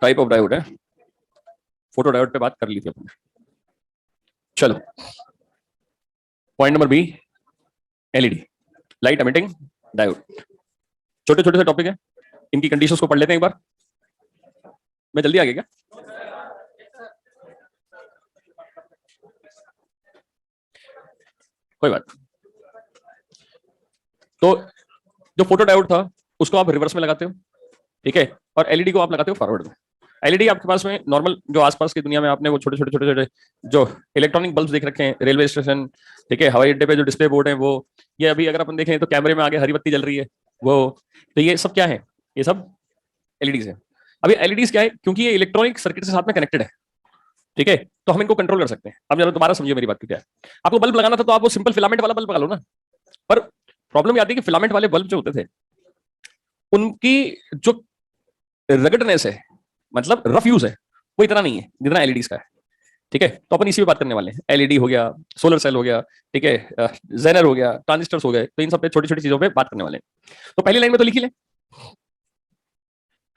Type of diode है, photo diode पे बात कर ली थी अपने। चलो point number B, LED, light emitting diode. छोटे छोटे से टॉपिक है, इनकी कंडीशंस को पढ़ लेते हैं एक बार। मैं जल्दी आ गया क्या? कोई बात। तो जो फोटो डायोड था उसको आप रिवर्स में लगाते हो, ठीक है, और एलईडी को आप लगाते हो फॉरवर्ड में। एलईडी आपके पास में नॉर्मल जो आसपास की दुनिया में आपने वो छोटे छोटे छोटे छोटे जो इलेक्ट्रॉनिक बल्ब देख रखे हैं रेलवे स्टेशन, ठीक है, हवाई अड्डे पे जो डिस्प्ले बोर्ड है वो, ये अभी अगर अपन देखें तो कैमरे में आगे हरी बत्ती जल रही है वो, तो ये सब क्या है? ये सब एलईडीज है। अभी एलईडीज क्या है? क्योंकि ये इलेक्ट्रॉनिक सर्किट के साथ में कनेक्टेड है, ठीक है, तो हम इनको कंट्रोल कर सकते हैं। अब जरा दोबारा समझिए मेरी बात की क्या है। आपको बल्ब लगाना था तो आप वो सिंपल फिलामेंट वाला बल्ब लगा लो ना, पर प्रॉब्लम ये आती है कि फिलामेंट वाले बल्ब जो होते थे उनकी जो रगड़नेस है, मतलब रफ यूज है, वो इतना नहीं है जितना एलईडीज का है, ठीक है। तो अपन इसी पे बात करने वाले हैं। एलईडी हो गया, सोलर सेल हो गया, ठीक है, जेनर हो गया, ट्रांजिस्टर्स हो गए, तो इन सब पे छोटी छोटी चीजों पे बात करने वाले हैं। तो पहली लाइन में तो लिखी ले,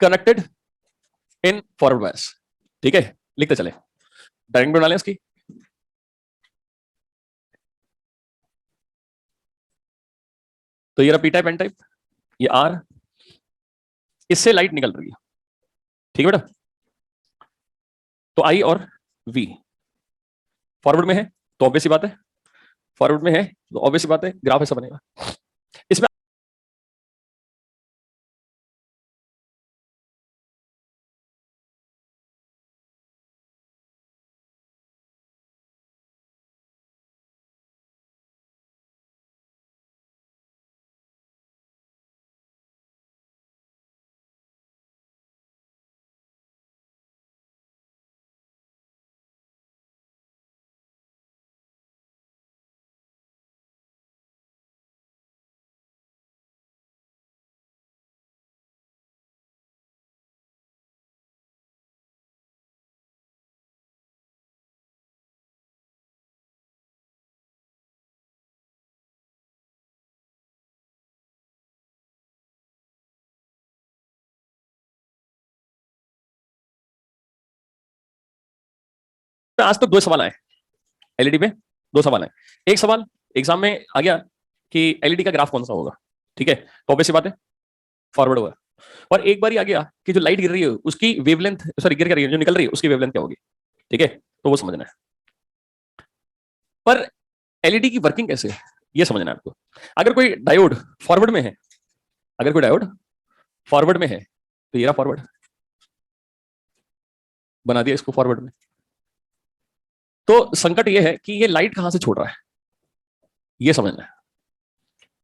कनेक्टेड इन फॉरवर्ड बायस, ठीक है, लिखते चले, डायग्राम बना लें इसकी। तो ये रहा पी टाइप, एन टाइप, ये आर, इससे लाइट निकल रही है, ठीक है बेटा। तो आई और वी फॉरवर्ड में है तो ऑब्वियस सी बात है, फॉरवर्ड में है तो ऑब्वियस सी बात है ग्राफ ऐसा बनेगा। इसमें आज तक दो सवाल आए एलईडी पे, दो सवाल आए। एक सवाल एग्जाम में आ गया कि एलईडी का ग्राफ कौन सा होगा, ठीक है, तो ऑब्वियस सी बात है फॉरवर्ड होगा। और एक बार आ गया कि जो लाइट गिर रही है उसकी वेवलेंथ, सॉरी गिर रही है जो निकल रही है उसकी वेवलेंथ क्या होगी, ठीक है, तो वो समझना है। पर एलईडी की वर्किंग कैसे है ये समझना है आपको। अगर कोई डायोड फॉरवर्ड में है, अगर कोई डायोड फॉरवर्ड में है तो ये रहा फॉरवर्ड, बना दिया इसको फॉरवर्ड में। तो संकट ये है कि ये लाइट कहां से छोड़ रहा है ये समझना है।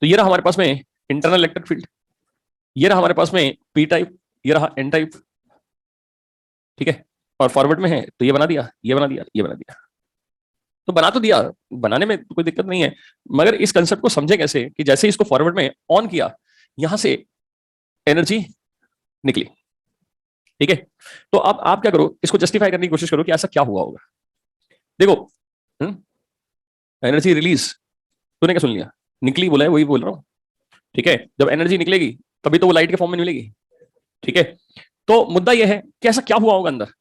तो ये रहा हमारे पास में इंटरनल इलेक्ट्रिक फील्ड, ये रहा हमारे पास में पी टाइप, ये रहा एन टाइप, ठीक है, और फॉरवर्ड में है तो ये बना दिया, ये बना दिया, ये बना दिया। तो बना तो दिया, बनाने में कोई दिक्कत नहीं है, मगर इस कंसेप्ट को समझे कैसे कि जैसे इसको फॉरवर्ड में ऑन किया यहां से एनर्जी निकली, ठीक है। तो अब आप क्या करो, इसको जस्टिफाई करने की कोशिश करो कि ऐसा क्या हुआ होगा। देखो, एनर्जी रिलीज तूने क्या सुन लिया, निकली बोला है वही बोल रहा हूं, ठीक है। जब एनर्जी निकलेगी तभी तो वो लाइट के फॉर्म में मिलेगी, ठीक है। तो मुद्दा यह है कि ऐसा क्या हुआ होगा अंदर,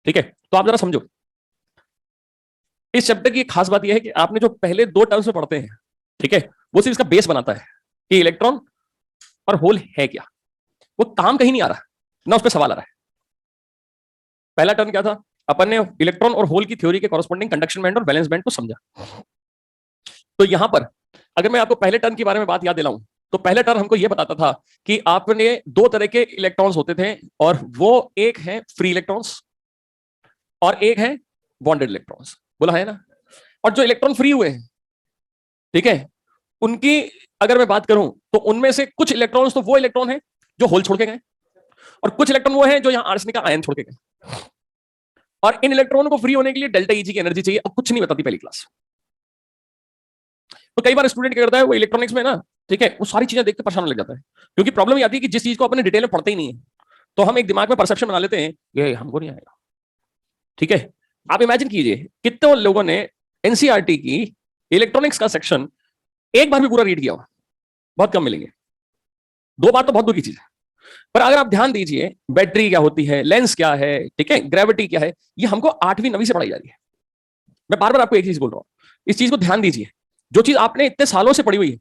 ठीक है। तो आप जरा समझो, इस चैप्टर की एक खास बात यह है कि आपने जो पहले दो टर्म्स में पढ़ते हैं, ठीक है, वो सिर्फ इसका बेस बनाता है कि इलेक्ट्रॉन और होल है क्या, वो काम कहीं नहीं आ रहा ना, उस पर सवाल आ रहा है। पहला टर्म क्या था, अपन ने इलेक्ट्रॉन और होल की थ्योरी के कॉरस्पॉन्डिंग कंडक्शन बैंड और वैलेंस बैंड को समझा। तो यहां पर अगर मैं आपको पहले टर्म के बारे में बात याद दिलाऊं तो पहले टर्म हमको यह बताता था कि आपने दो तरह के इलेक्ट्रॉन्स होते थे, और वो एक है फ्री इलेक्ट्रॉन्स और एक है बॉन्डेड इलेक्ट्रॉन्स, बोला है ना। और जो इलेक्ट्रॉन फ्री हुए हैं, ठीक है, उनकी अगर मैं बात करूं तो उनमें से कुछ इलेक्ट्रॉन्स तो वो इलेक्ट्रॉन है जो होल छोड़ के गए, और कुछ इलेक्ट्रॉन वो है जो यहां आर्सेनिक का आयन छोड़ के गए। और इन इलेक्ट्रॉनों को फ्री होने के लिए डेल्टा ईजी की एनर्जी चाहिए, अब कुछ नहीं बताती पहली क्लास। तो कई बार स्टूडेंट क्या करता है, वो इलेक्ट्रॉनिक्स में ना, ठीक है, वो सारी चीजें देख के परेशान लग जाता है, क्योंकि प्रॉब्लम ये आती है कि जिस चीज को अपने डिटेल में पढ़ते ही नहीं है, तो हम एक दिमाग में परसेप्शन बना लेते हैं ये हमको नहीं आएगा, ठीक है। आप इमेजिन कीजिए कितने लोगों ने एनसीईआरटी की इलेक्ट्रॉनिक्स का सेक्शन एक बार भी पूरा रीड किया हो, बहुत कम मिलेंगे, दो बार तो बहुत दूर की चीज है। पर अगर आप ध्यान दीजिए, बैटरी क्या होती है, लेंस क्या है, ठीक है, ग्रेविटी क्या है, ये हमको 8वीं 9वीं से पढ़ाई जा रही है। मैं बार बार आपको एक चीज बोल रहा हूं, इस चीज को ध्यान दीजिए। जो चीज आपने इतने सालों से पढ़ी हुई है,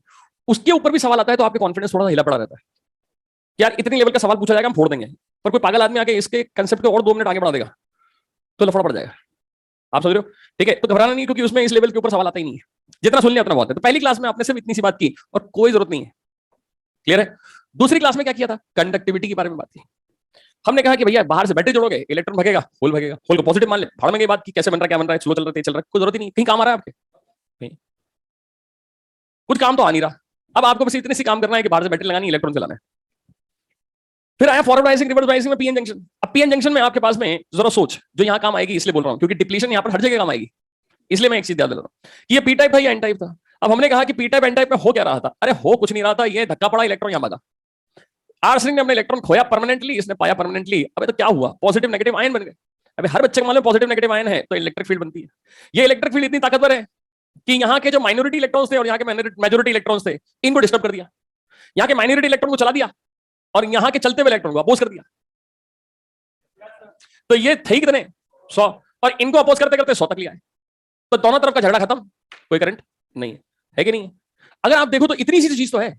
उसके ऊपर भी सवाल आता है तो आपके कॉन्फिडेंस थोड़ा हिला पड़ा रहता है कि यार इतने लेवल का सवाल पूछा जाएगा हम फोड़ देंगे। पर कोई पागल आदमी आके इसके कंसेप्ट को और 2 मिनट आगे बढ़ा देगा तो लफड़ा पड़ जाएगा। आप समझ रहे हो? ठीक है, तो घबराना नहीं, क्योंकि उसमें इस लेवल के ऊपर सवाल आता ही नहीं है। जितना सुन लिया उतना बहुत है। तो पहली क्लास में आपने सिर्फ इतनी सी बात की और कोई जरूरत नहीं है। क्लियर है? दूसरी क्लास में क्या किया था? कंडक्टिविटी के बारे में बात की। हमने कहा कि भैया बाहर से बैटरी जोड़ोगे, इलेक्ट्रॉन भगेगा, होल भगेगा, होल को पॉजिटिव मान ले, भाड़ में गई बात की कैसे बन रहा है, क्या बन रहा है, स्लो चल रहा है, तेज चल रहा है, कोई जरूरत ही नहीं, कहीं काम आ रहा है आपके? नहीं। कुछ काम तो आ नहीं रहा। अब आपको बस इतने सी काम करना है कि बाहर से बैटरी लगानी, इलेक्ट्रॉन चलाना है। फिर आया फॉरवर्ड बायसिंग, रिवर्स बायसिंग में पीएन जंक्शन। अब पीएन जंक्शन में आपके पास में जरा सोच, जो यहां काम आएगी, इसलिए बोल रहा हूं क्योंकि डिप्लीशन यहां पर हर जगह काम आएगी, इसलिए मैं एक चीज याद दिला रहा हूं कि ये पी टाइप था या एन टाइप था। अब हमने कहा कि पी टाइप एन टाइप में हो क्या रहा था? अरे हो कुछ नहीं रहा था, ये धक्का पड़ा, इलेक्ट्रॉन यहां भागा। आर्सेनिक ने अपने इलेक्ट्रॉन खोया परमानेंटली, इसने पाया परमानेंटली। अबे तो क्या हुआ? पॉजिटिव नेगेटिव आयन बन गए। अबे हर बच्चे को मालूम पॉजिटिव नेगेटिव आयन है तो इलेक्ट्रिक फील्ड बनती है। ये इलेक्ट्रिक फील्ड इतनी ताकतवर है कि यहाँ के जो माइनॉरिटी इलेक्ट्रॉन्स थे और यहाँ के मेजोरिटी इलेक्ट्रॉन्स थे, इनको डिस्टर्ब कर दिया। यहाँ के माइनॉरिटी इलेक्ट्रॉन को चला दिया और यहाँ के चलते हुए इलेक्ट्रॉन को अपोज कर दिया। तो ये थे कितने? 100, और इनको अपोज करते करते 100 तक लिया है। तो दोनों तरफ का झगड़ा खत्म, कोई करंट नहीं है कि नहीं है? अगर आप देखो तो इतनी सी चीज तो है।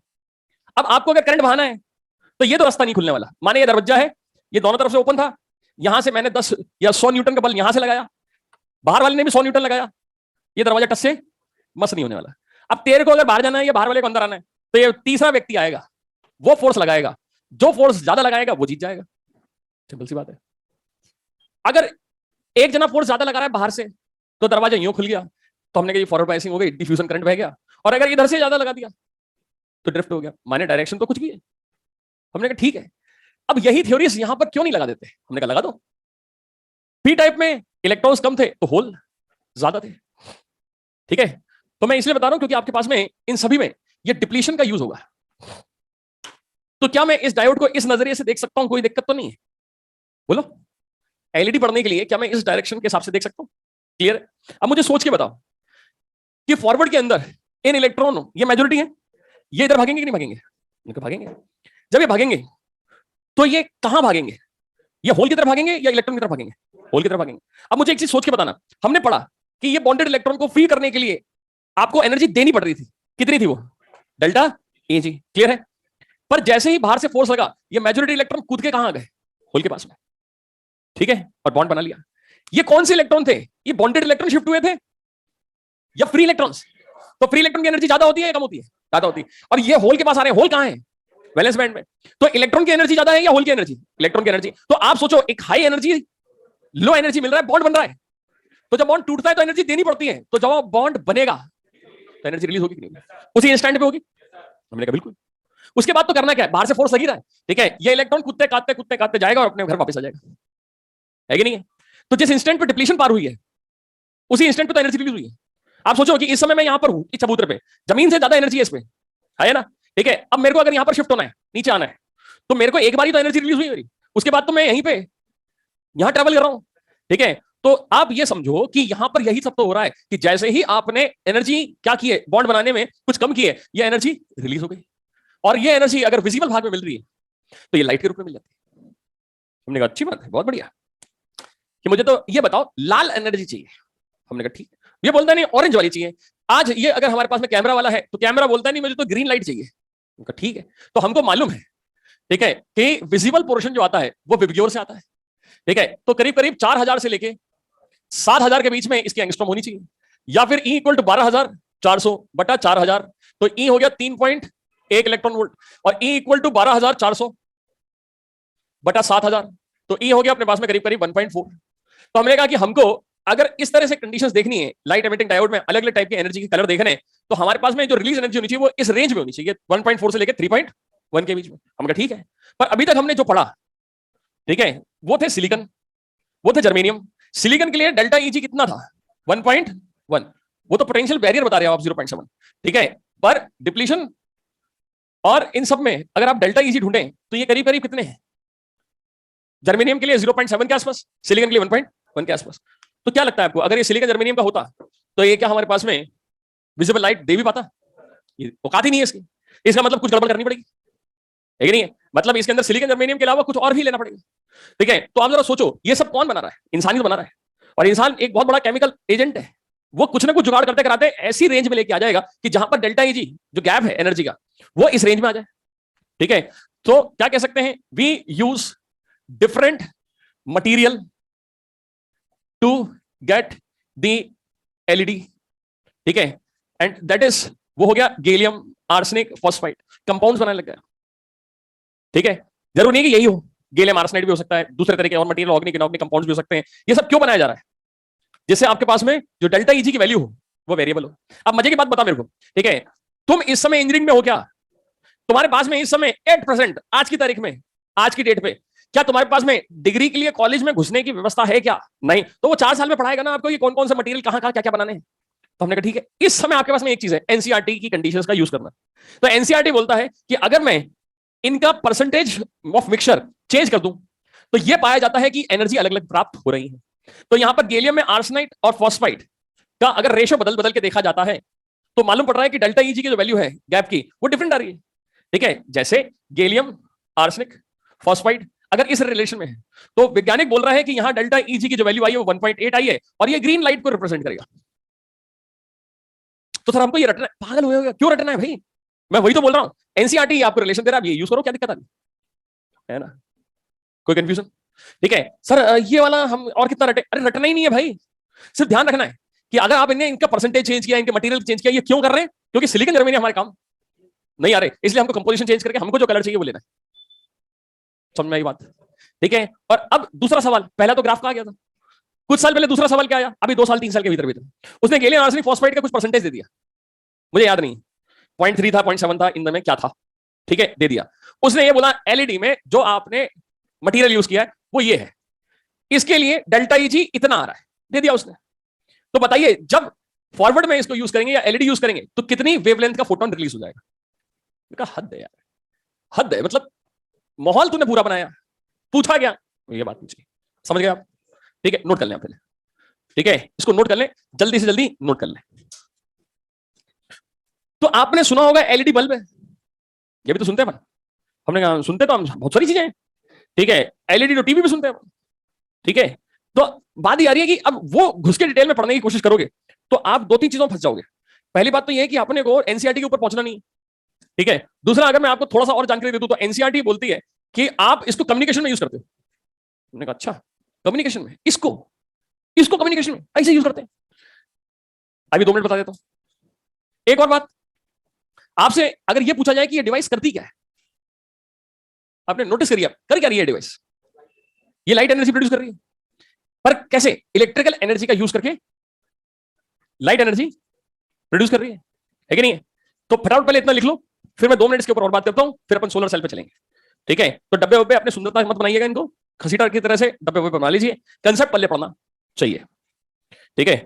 अब आपको अगर करंट बहाना है तो ये तो रास्ता नहीं खुलने वाला। माने ये दरवाजा है, ये दोनों तरफ से ओपन था, यहां से मैंने 10 या 100 न्यूटन का बल यहां से लगाया, बाहर वाले ने भी 100 न्यूटन लगाया, ये दरवाजा टस से मस नहीं होने वाला। अब तेरे को अगर बाहर जाना है या बाहर वाले को अंदर आना है, तो ये तीसरा व्यक्ति आएगा, वो फोर्स लगाएगा, जो फोर्स ज्यादा लगाएगा वो जीत जाएगा। सिंपल सी बात है। अगर एक जना फोर्स ज्यादा लगा रहा है बाहर से तो दरवाजा यूं खुल गया, तो हमने कहा फॉरवर्ड बायसिंग हो गई, डिफ्यूजन करंट बह गया। और अगर इधर से ज्यादा लगा दिया तो ड्रिफ्ट हो गया, माने डायरेक्शन तो कुछ भी है। हमने कहा ठीक है। अब यही थ्योरीज यहां पर क्यों नहीं लगा देते? हमने कहा लगा दो। पी टाइप में इलेक्ट्रॉन्स कम थे तो होल ज्यादा थे। ठीक है, तो मैं इसलिए बता रहा हूं क्योंकि आपके पास में इन सभी में ये डिप्लीशन का यूज होगा। तो क्या मैं इस डायोड को इस नजरिए से देख सकता हूं? कोई दिक्कत तो नहीं है? बोलो। एलईडी पढ़ने के लिए क्या मैं इस डायरेक्शन के हिसाब से देख सकता हूं? क्लियर है? अब मुझे सोच के बताओ कि फॉरवर्ड के अंदर इन इलेक्ट्रॉन, ये मेजोरिटी है, ये इधर भागेंगे कि नहीं भागेंगे? इनको भागेंगे। जब ये भागेंगे तो ये कहां भागेंगे? ये होल की तरफ भागेंगे या इलेक्ट्रॉन की तरफ भागेंगे? होल की तरफ भागेंगे। अब मुझे एक चीज सोच के बताना, हमने पढ़ा कि ये बॉन्डेड इलेक्ट्रॉन को फ्री करने के लिए आपको एनर्जी देनी पड़ रही थी। कितनी थी वो? Delta A ji. क्लियर है? पर जैसे ही बाहर से फोर्स लगा, ये मेजोरिटी इलेक्ट्रॉन कूद के कहां आ गए? होल के पास में। ठीक है, और बॉन्ड बना लिया। ये कौन से इलेक्ट्रॉन थे? ये बॉन्डेड इलेक्ट्रॉन शिफ्ट हुए थे या फ्री इलेक्ट्रॉन्स? तो फ्री इलेक्ट्रॉन की एनर्जी ज्यादा होती है या कम होती है? ज्यादा होती है। और ये होल के पास आ रहे हैं, होल कहां है? वैलेंस बैंड में। तो इलेक्ट्रॉन की एनर्जी ज्यादा है या होल की एनर्जी? इलेक्ट्रॉन की एनर्जी। तो आप सोचो, एक हाई एनर्जी, लो एनर्जी मिल रहा है, बॉन्ड बन रहा है। तो जब बॉन्ड टूटता है तो एनर्जी देनी पड़ती है, तो जब बॉन्ड बनेगा तो एनर्जी रिलीज होगी कि नहीं? उसी इंस्टेंट पे होगी। हमने कहा बिल्कुल। उसके बाद तो करना क्या है? बाहर से फोर्स लगी रहा है, ठीक है, ये इलेक्ट्रॉन कुत्ते काटते जाएगा और अपने घर वापस आ जाएगा, है कि नहीं है? तो जिस इंस्टेंट पे डिप्लीशन पार हुई है, उसी इंस्टेंट पे तो एनर्जी रिलीज हुई है। आप सोचो कि इस समय मैं यहां पर हूं, इस चबूतरे पे, जमीन से ज्यादा एनर्जी है इसमें, है ना? ठीक है, अब मेरे को अगर यहां पर शिफ्ट होना है, नीचे आना है, तो मेरे को एक बार ही तो एनर्जी रिलीज हुई मेरी, उसके बाद तो मैं यहीं पे यहां ट्रेवल कर रहा हूं। ठीक है, तो आप ये समझो कि यहां पर यही सब तो हो रहा है कि जैसे ही आपने एनर्जी क्या की है, बॉन्ड बनाने में कुछ कम की है, ये एनर्जी रिलीज हो गई। और ये एनर्जी अगर विजिबल भाग में मिल रही है तो ये लाइट के रूप में मिल जाती है। हमने कहा अच्छी बात है, बहुत बढ़िया, कि मुझे तो ये बताओ लाल एनर्जी चाहिए। हमने कहा ठीक। ये बोलता नहीं ऑरेंज वाली चाहिए। आज ये अगर हमारे पास में कैमरा वाला है तो कैमरा बोलता नहीं मुझे तो ग्रीन लाइट चाहिए। उनका ठीक है, तो हमको मालूम है, ठीक है, कि विजिबल पोर्शन जो आता है वो विबग्योर से आता है। ठीक है, तो करीब करीब 4000 से लेके 7000 के बीच में इसकी एंगस्ट्रॉम होनी चाहिए, या फिर E इक्वल टू 12400 बटा 4000, तो E हो गया 3.1 इलेक्ट्रॉन वोल्ट, और E इक्वल टू 12400 बटा 7000, तो E हो गया अपने पास में करीब करीब 1.4। तो हमने कहा कि हमको अगर इस तरह से कंडीशंस देखनी है, लाइट एमिटिंग डायोड में अलग अलग टाइप की एनर्जी के कलर देखने हैं, तो हमारे पास में जो रिलीज एनर्जी होनी चाहिए वो इस रेंज में होनी चाहिए, 1.4 से लेकर 3.1 के बीच में। हमने कहा ठीक है, पर अभी तक हमने जो पढ़ा, ठीक है, वो थे सिलिकॉन, वो थे जर्मेनियम। सिलिकॉन के लिए डेल्टा ईजी कितना था? 1.1। वो तो पोटेंशियल बैरियर बता रहे हो आप 0.7। ठीक है, पर डिप्लीशन और इन सब में अगर आप डेल्टा ईजी ढूंढें तो ये करीब करीब कितने हैं? जर्मेनियम के लिए 0.7 के आसपास, सिलिकॉन के लिए 1.1 के आसपास। तो क्या लगता है आपको, अगर ये सिलिकॉन जर्मेनियम का होता तो ये क्या हमारे पास में विजिबल लाइट दे भी पाता? ये औकात ही नहीं है इसकी। इसका मतलब कुछ गड़बड़ करनी पड़ेगी, है कि नहीं है? मतलब इसके अंदर सिलिकॉन जर्मेनियम के अलावा कुछ और भी लेना पड़ेगा। ठीक है, तो आप जरा सोचो ये सब कौन बना रहा है? इंसान ही तो बना रहा है। और इंसान एक बहुत बड़ा केमिकल एजेंट है, वो कुछ ना कुछ जुगाड़ करते कराते ऐसी रेंज में लेके आ जाएगा कि जहां पर डेल्टा Eg जो गैप है एनर्जी का वो इस रेंज में आ जाए। ठीक है, तो क्या कह सकते हैं, we use different material to get the LED. ठीक है, एंड दैट इज वो हो गया गैलियम आर्सेनिक फॉस्फाइड, कंपाउंड्स बनाने लग गया। ठीक है, जरूर नहीं कि यही हो, गैलियम आर्सेनाइड भी हो सकता है, दूसरे तरह के और मटेरियल ऑर्गेनिक इनऑर्गेनिक कंपाउंड्स भी हो सकते हैं। ये सब क्यों बनाया जा रहा है? जिससे आपके पास में जो डेल्टा Eg की वैल्यू हो वो वेरिएबल हो। अब मजे की बात बता मेरे को, ठीक है, तुम इस समय इंजीनियरिंग में हो क्या? तुम्हारे पास में इस समय 8% आज की तारीख में, आज की डेट पे, क्या तुम्हारे पास में डिग्री के लिए कॉलेज में घुसने की व्यवस्था है क्या? नहीं। तो वो 4 साल में पढ़ाएगा ना आपको ये कौन कौन सा मटेरियल कहां कहां क्या क्या बनाने हैं। तो हमने कहा ठीक है, इस समय आपके पास में एक चीज है, एनसीईआरटी की कंडीशंस का यूज करना। तो एनसीईआरटी बोलता है कि अगर मैं इनका परसेंटेज ऑफ मिक्सचर चेंज कर दूं तो यह पाया जाता है कि एनर्जी अलग अलग प्राप्त हो रही है। तो यहां पर गैलियम में आर्सेनाइड और फॉस्फाइड का अगर रेशो बदल बदल के देखा जाता है तो मालूम पड़ रहा है कि डेल्टा Eg की जो वैल्यू है गैप की वो डिफरेंट आ रही है। ठीक है, जैसे गैलियम आर्सेनिक फॉस्फाइड अगर इस रिलेशन में है तो वैज्ञानिक बोल रहा है कि यहां डेल्टा Eg की जो वैल्यू आई है वो 1.8 आई है और ये ग्रीन लाइट को रिप्रेजेंट करेगा। तो सर हमको ये रटना, पागल हुए हो क्यों रटना है भाई? मैं वही तो बोल रहा हूं, एनसीईआरटी आपको रिलेशन दे रहा है, ये यूज करो, क्या दिक्कत आ रही है ना? कोई कंफ्यूजन? ठीक है सर, ये वाला हम और कितना रटे? अरे रटना ही नहीं है भाई, सिर्फ ध्यान रखना है कि अगर आप इनने इनका परसेंटेज चेंज किया, इनके मटेरियल चेंज किया, ये क्यों कर रहे हैं? क्योंकि सिलिकॉन जर्मेनियम हमारे काम नहीं आ रहे, इसलिए हमको कंपोजिशन चेंज करके हमको जो कलर चाहिए वो लेना है। समझ में आई बात? ठीक है, और अब दूसरा सवाल, पहला तो ग्राफ का आ गया था, कुछ साल पहले दूसरा सवाल क्या आया? अभी 2 साल 3 साल के भीतर भीतर उसने गैलियम आर्सेनिक फॉस्फाइड का कुछ परसेंटेज दे दिया, मुझे याद नहीं 0.3 था 0.7 था, इन में क्या था, ठीक है, दे दिया। उसने ये बोला एलईडी में जो आपने मटेरियल यूज किया है वो ये है, इसके लिए डेल्टा Eg इतना आ रहा है, दे दिया उसने। तो बताइए जब फॉरवर्ड में इसको यूज करेंगे या एलईडी यूज करेंगे तो कितनी वेवलेंथ का फोटोन रिलीज हो जाएगा? हद है यार, हद है। मतलब माहौल तूने पूरा बनाया, पूछा गया ये बात पूछी, समझ गए आप? ठीक है, नोट कर लें आप पहले। ठीक है, इसको नोट कर लें, जल्दी से जल्दी नोट कर लें। तो आपने सुना होगा एलईडी बल्ब है, ये भी तो सुनते हैं, हमने कहा सुनते तो हम बहुत सारी चीजें हैं। ठीक है, एलईडी तो टीवी भी सुनते हैं। ठीक है, तो बात ये आ रही है कि अब वो घुस के डिटेल में पढ़ने की कोशिश करोगे तो आप 2-3 चीजों में फंस जाओगे। पहली बात तो ये है कि आपने को एनसीईआरटी के ऊपर पहुंचना नहीं। ठीक है, दूसरा अगर मैं आपको थोड़ा सा और जानकारी दे दूं तो एनसीईआरटी बोलती है कि आप इसको कम्युनिकेशन में यूज करते हो। हमने कहा अच्छा, कम्युनिकेशन में इसको इसको कम्युनिकेशन में ऐसे यूज करते हैं? अभी 2 मिनट बता देता हूं। एक और बात, आपसे अगर यह पूछा जाए कि यह डिवाइस करती क्या है, आपने नोटिस करिए कर क्या रही है डिवाइस? ये लाइट एनर्जी प्रोड्यूस कर रही है, पर कैसे? इलेक्ट्रिकल एनर्जी का यूज करके लाइट एनर्जी प्रोड्यूस कर रही है कि नहीं है? तो फटाफट पहले इतना लिख लो, फिर मैं 2 मिनट इसके ऊपर और बात करता हूं, फिर अपन सोलर सेल पे चलेंगे। ठीक है, तो डब्बे वब्बे अपने सुंदरता मत बनाइएगा, इनको खसीटा की तरह से डब्बे वब्बे बना लीजिए, कंसेप्ट पहले पढ़ना चाहिए। ठीक है,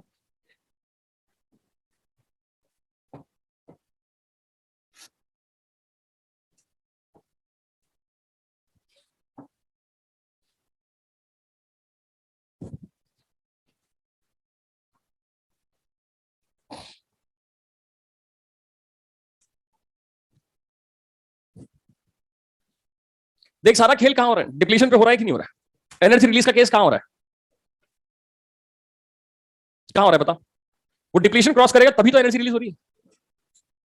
देख सारा खेल कहां हो रहा है, डिप्लीशन पे हो रहा है कि नहीं हो रहा है? एनर्जी रिलीज का केस कहां हो रहा है? कहां हो रहा है बता? वो डिप्लीशन क्रॉस करेगा तभी तो एनर्जी रिलीज हो रही है।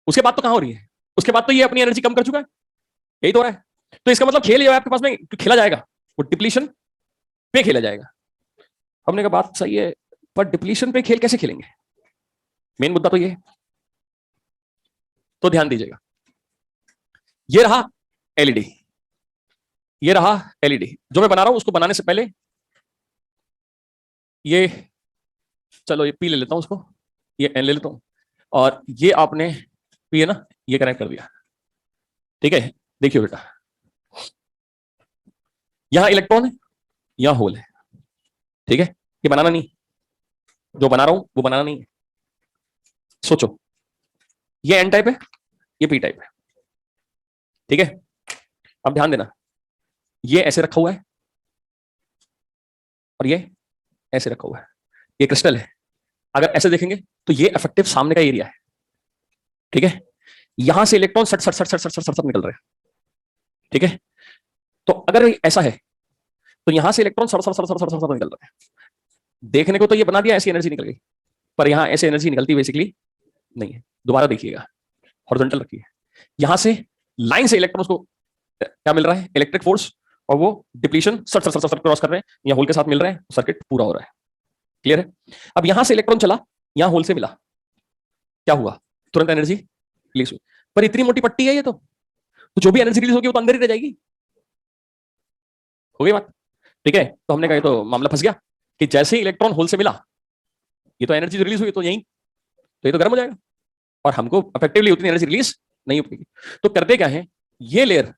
उसके बाद तो कहां हो रही है? उसके बाद तो ये अपनी एनर्जी कम कर चुका है, यही तो हो रहा है। तो इसका मतलब खेल ये आपके पास में खेला जाएगा वो डिप्लीशन पे खेला जाएगा। हमने कहा बात सही है, पर डिप्लीशन पे खेल कैसे खेलेंगे? मेन मुद्दा तो ये है, तो ध्यान दीजिएगा। ये रहा एलईडी, ये रहा एलईडी जो मैं बना रहा हूं। उसको बनाने से पहले ये, चलो ये पी ले लेता हूं उसको, ये एन ले लेता हूं, और ये आपने पी है ना, ये कनेक्ट कर दिया। ठीक है, देखिए बेटा, यहां इलेक्ट्रॉन है, यहां होल है। ठीक है, ये बनाना नहीं, जो बना रहा हूं वो बनाना नहीं है। सोचो, ये एन टाइप है, ये पी टाइप है। ठीक है, अब ध्यान देना, ये ऐसे रखा हुआ है और ये ऐसे रखा हुआ है, ये क्रिस्टल है। अगर ऐसे देखेंगे तो ये इफेक्टिव सामने का एरिया है। ठीक है, यहां से इलेक्ट्रॉन सट सट सट सट सट सट सट निकल रहे हैं। ठीक है, तो अगर ऐसा है तो यहां से इलेक्ट्रॉन सड़ सड़ सड़ सड़ सड़ सड़ निकल रहा है। देखने को तो ये बना दिया ऐसी एनर्जी निकल गई, पर यहां ऐसी एनर्जी निकलती बेसिकली नहीं है। दोबारा देखिएगा, हॉरिजॉन्टल रखिए, यहां से लाइन से इलेक्ट्रॉन्स को क्या मिल रहा है, इलेक्ट्रिक फोर्स, और वो डिप्लीशन सट सट सट सट क्रॉस कर रहे हैं, यहाँ होल के साथ मिल रहे हैं, सर्किट पूरा हो रहा है। क्लियर है? अब यहां से इलेक्ट्रॉन चला, यहां होल से मिला, क्या हुआ, तुरंत एनर्जी रिलीज हुई। पर इतनी मोटी पट्टी है ये, तो जो भी एनर्जी रिलीज होगी वो तो अंदर ही रह जाएगी। हो गई बात? ठीक है, तो हमने कहा ये तो मामला फंस गया कि जैसे ही इलेक्ट्रॉन होल से मिला, ये तो एनर्जी रिलीज हुई, तो यही तो ये तो गर्म हो जाएगा, और हमको इफेक्टिवली उतनी एनर्जी रिलीज नहीं हो पाएगी। तो करते क्या है, ये लेयर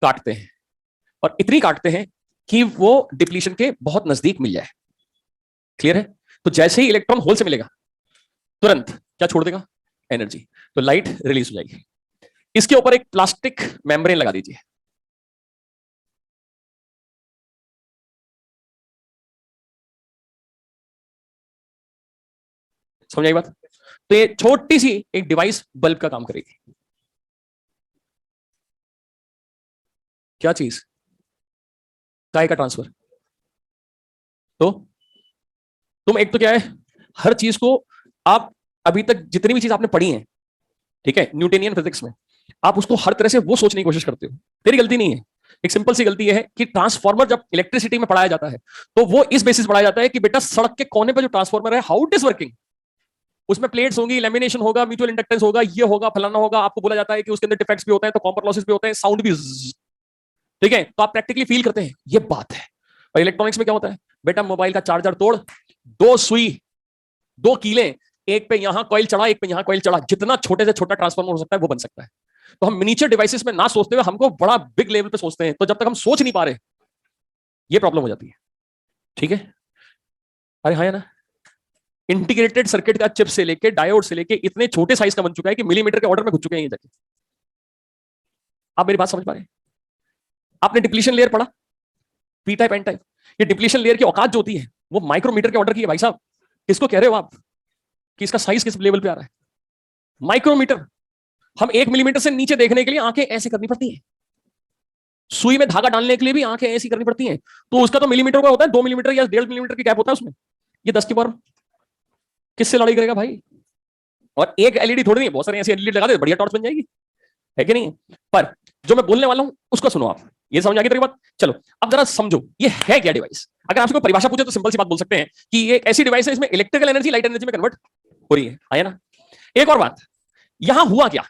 काटते हैं, और इतनी काटते हैं कि वो डिप्लीशन के बहुत नजदीक मिल जाए। क्लियर है? तो जैसे ही इलेक्ट्रॉन होल से मिलेगा, तुरंत क्या छोड़ देगा, एनर्जी, तो लाइट रिलीज हो जाएगी। इसके ऊपर एक प्लास्टिक मेम्ब्रेन लगा दीजिए। समझ आई बात? तो ये छोटी सी एक डिवाइस बल्ब का काम करेगी। क्या चीज, काय का ट्रांसफर। तो तुम एक तो क्या है, हर चीज को आप अभी तक जितनी भी चीज आपने पढ़ी है, ठीक है, न्यूटनियन फिजिक्स में, आप उसको हर तरह से वो सोचने की कोशिश करते हो। तेरी गलती नहीं है, एक सिंपल सी गलती है कि ट्रांसफार्मर जब इलेक्ट्रिसिटी में पढ़ाया जाता है, तो वो इस बेसिस पढ़ाया जाता है कि बेटा सड़क के कोने पर जो ट्रांसफार्मर है, हाउ इट इज वर्किंग, उसमें प्लेट्स होंगी, लेमिनेशन होगा, म्यूचुअल इंडक्टेंस होगा, ये होगा, फलाना होगा। आपको बोला जाता है कि उसके अंदर डिफेक्ट्स भी होते हैं, तो कॉपर लॉसेस भी होते हैं, साउंड भी, ठीक है, तो आप प्रैक्टिकली फील करते हैं, ये बात है। और इलेक्ट्रॉनिक्स में क्या होता है, बेटा मोबाइल का चार्जर तोड़, दो सुई, दो कीले, एक पे यहां कॉइल चढ़ा, एक पे यहां कॉइल चढ़ा, जितना छोटे से छोटा ट्रांसफार्मर हो सकता है वो बन सकता है। तो हम मिनिएचर डिवाइसेस में ना सोचते हुए हमको बड़ा बिग लेवल पे सोचते हैं, तो जब तक हम सोच नहीं पा रहे, ये प्रॉब्लम हो जाती है। ठीक है? अरे हाँ, है ना, इंटीग्रेटेड सर्किट का चिप से लेके डायोड से लेके इतने छोटे साइज का बन चुका है कि मिलीमीटर के ऑर्डर में घुस चुके हैं ये जाके। आप मेरी बात समझ पा रहे हैं? आपने डिप्लीशन लेयर पढ़ा, पी टाइप एन टाइप, ये डिप्लीशन लेयर की औकात जो होती है वो माइक्रोमीटर के ऑर्डर की है भाई साहब। किसको कह रहे हो आप कि इसका साइज किस लेवल पे आ रहा है? माइक्रोमीटर। हम 1 मिलीमीटर से नीचे देखने के लिए आंखें ऐसे करनी पड़ती है, सुई में धागा डालने के लिए भी आंखें ऐसी करनी पड़ती हैं। तो उसका तो मिलीमीटर का होता है, 2 मिलीमीटर या 1.5 मिलीमीटर की गैप होता है उसमें। ये 10 की पावर किससे लड़ाई करेगा भाई? और एक एलईडी थोड़ी नहीं, बहुत सारे ऐसे एलईडी लगा दे, बढ़िया टॉर्च बन जाएगी, है कि नहीं? पर जो मैं बोलने वाला हूं उसको सुनो आप, ये समझ आ गई तेरी बात? चलो अब जरा समझो ये है क्या डिवाइस। अगर आपसे कोई परिभाषा पूछे तो सिंपल सी बात बोल सकते हैं कि ये एक ऐसी डिवाइस है इसमें इलेक्ट्रिकल एनर्जी लाइट एनर्जी में कन्वर्ट हो रही है। आया ना? एक और बात, यहां हुआ क्या,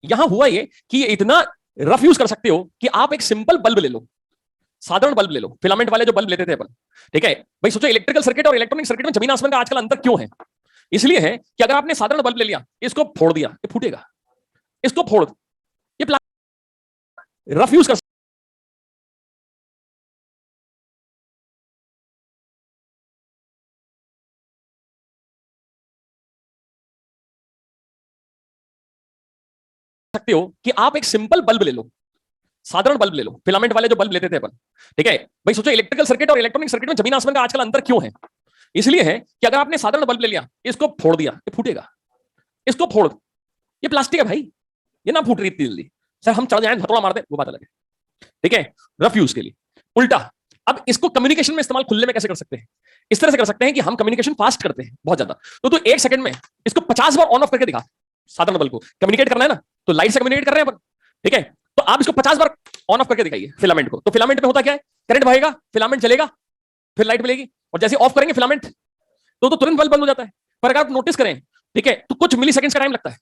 यहां हुआ ये कि ये इतना रफ यूज कर सकते हो कि आप एक सिंपल बल्ब ले लो, साधारण बल्ब ले लो, फिलामेंट वाले जो बल्ब लेते थे अपन। ठीक है भाई, सोचो इलेक्ट्रिकल सर्किट और इलेक्ट्रॉनिक सर्किट में जमीन आसमान का आजकल अंतर क्यों है? इसलिए है कि अगर आपने साधारण बल्ब ले लिया, इसको फोड़ दिया, ये फूटेगा, इसको फोड़, ये रफ यूज कर सकते हो कि आप एक सिंपल बल्ब ले लो, साधारण बल्ब ले लो, फिलामेंट वाले जो बल्ब लेते थे अपन। ठीक है भाई, सोचो इलेक्ट्रिकल सर्किट और इलेक्ट्रॉनिक सर्किट में जमीन आसमान का आजकल अंतर क्यों है? इसलिए है कि अगर आपने साधारण बल्ब ले लिया, इसको फोड़ दिया, ये फूटेगा, इसको फोड़, ये प्लास्टिक है भाई, ये ना फूट रही इतनी जल्दी। सर हम चढ़ जाए हथौड़ा मार दे, वो बात अलग है। ठीक है, रफ यूज के लिए। उल्टा, अब इसको कम्युनिकेशन में इस्तेमाल खुले में कैसे कर सकते हैं? इस तरह से कर सकते हैं कि हम कम्युनिकेशन फास्ट करते हैं बहुत ज्यादा, तो तू 1 सेकंड में इसको 50 बार ऑन ऑफ करके दिखा। साधारण बल्ब को कम्युनिकेट करना है ना, तो लाइट से कम्युनिकेट कर रहे हैं अपन। ठीक है, तो आप इसको 50 बार ऑन ऑफ करके दिखाइए फिलामेंट को। तो फिलामेंट में होता क्या है, करंट बहेगा, फिलामेंट चलेगा, फिर लाइट मिलेगी, और जैसे ऑफ करेंगे फिलामेंट तो तुरंत बल्ब बंद हो जाता है। पर अगर आप नोटिस करें, ठीक है, तो कुछ मिली सेकंड का टाइम लगता है।